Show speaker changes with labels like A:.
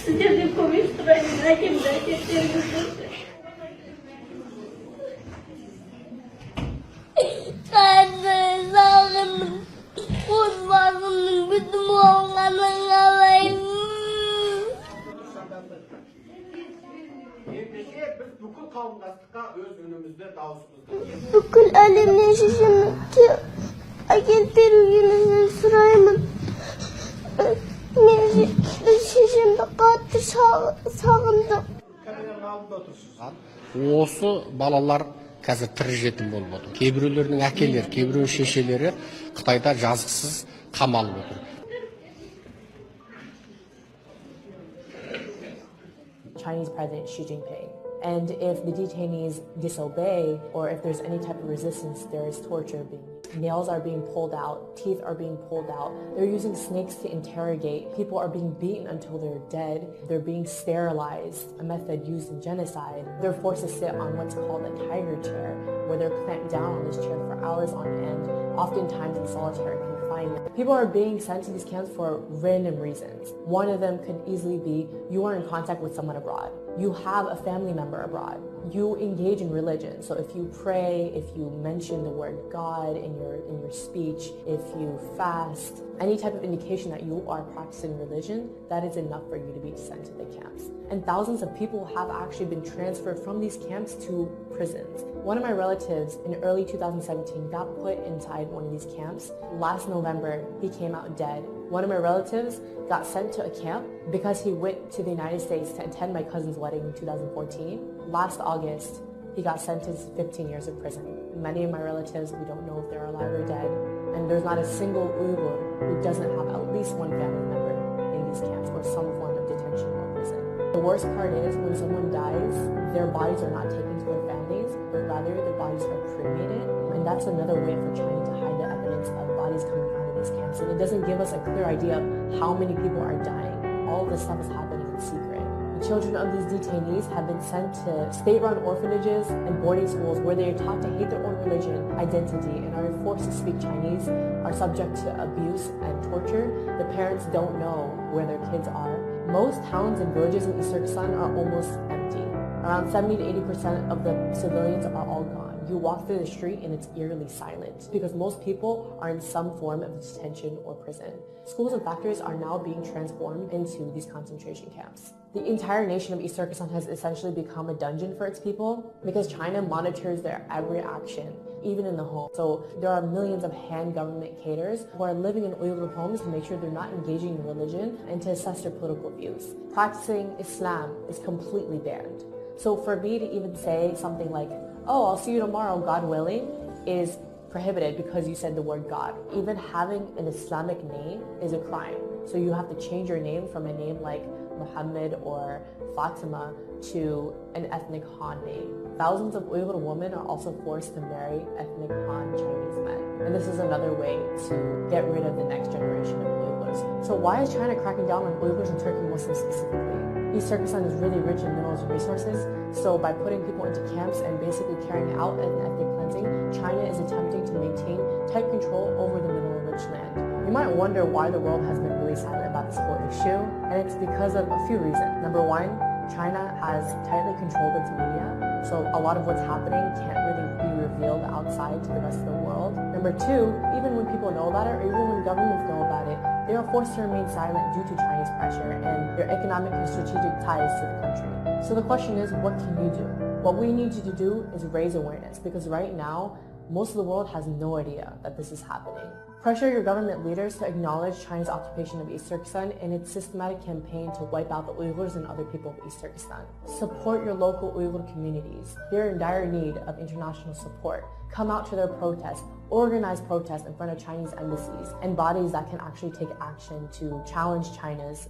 A: Sizce bir komik sırayla kimden geçiyorsunuz? Sağım, kurbanımın bütün oğlanın alayım. Bugün elimle şişimi getirdiğinizin sırayımın şişimde katı sağındım.
B: Осы балалар қазір тірі жетім болып отыр. Кейбіреулерінің әкелері, кейбіреуінің шешелері Қытайда жазықсыз қамалып отыр.
C: Chinese President Xi Jinping. And if the detainees disobey, or if there's any type of resistance, there is torture. Nails are being pulled out, teeth are being pulled out. They're using snakes to interrogate. People are being beaten until they're dead. They're being sterilized, a method used in genocide. They're forced to sit on what's called a tiger chair, where they're clamped down on this chair for hours on end, oftentimes in solitary confinement. People are being sent to these camps for random reasons. One of them could easily be you are in contact with someone abroad. You have a family member abroad. You engage in religion. So if you pray, if you mention the word God in your speech, if you fast, any type of indication that you are practicing religion, that is enough for you to be sent to the camps. And thousands of people have actually been transferred from these camps to prisons. One of my relatives in early 2017 got put inside one of these camps. Last November, he came out dead. One of my relatives got sent to a camp because he went to the United States to attend my cousin's wedding in 2014. Last August, he got sentenced to 15 years of prison. Many of my relatives, we don't know if they're alive or dead. And there's not a single Uyghur who doesn't have at least one family member in these camps or some form of detention or prison. The worst part is when someone dies, their bodies are not taken to their families, but rather their bodies are cremated. And that's another way for China to hide the evidence of bodies coming out of these camps. And it doesn't give us a clear idea of how many people are dying. All this stuff is happening in secret. The children of these detainees have been sent to state-run orphanages and boarding schools where they are taught to hate their own religion, identity, and are forced to speak Chinese, are subject to abuse and torture. The parents don't know where their kids are. Most towns and villages in East Turkestan are almost empty. Around 70 to 80% of the civilians are all gone. You walk through the street and it's eerily silent because most people are in some form of detention or prison. Schools and factories are now being transformed into these concentration camps. The entire nation of East Turkestan has essentially become a dungeon for its people because China monitors their every action, even in the home. So there are millions of Han government cadres who are living in Uyghur homes to make sure they're not engaging in religion and to assess their political views. Practicing Islam is completely banned. So for me to even say something like, oh, I'll see you tomorrow, God willing, is prohibited because you said the word God. Even having an Islamic name is a crime. So you have to change your name from a name like Muhammad or Fatima to an ethnic Han name. Thousands of Uyghur women are also forced to marry ethnic Han Chinese men. And this is another way to get rid of the next generation of Uyghurs. So why is China cracking down on Uyghurs and Turkic Muslims specifically? East Turkestan is really rich in minerals and resources, so by putting people into camps and basically carrying out an ethnic cleansing, China is attempting to maintain tight control over the mineral-rich land. You might wonder why the world has been really silent about this whole issue, and it's because of a few reasons. Number one, China has tightly controlled its media, so a lot of what's happening can't really be revealed outside to the rest of the world. Number two, even when people know about it, or even when governments know about it, they are forced to remain silent due to Chinese pressure and their economic and strategic ties to the country. So the question is, what can you do? What we need you to do is raise awareness, because right now, most of the world has no idea that this is happening. Pressure your government leaders to acknowledge China's occupation of East Turkestan and its systematic campaign to wipe out the Uyghurs and other people of East Turkestan. Support your local Uyghur communities. They're in dire need of international support. Come out to their protests. Organize protests in front of Chinese embassies and bodies that can actually take action to challenge China's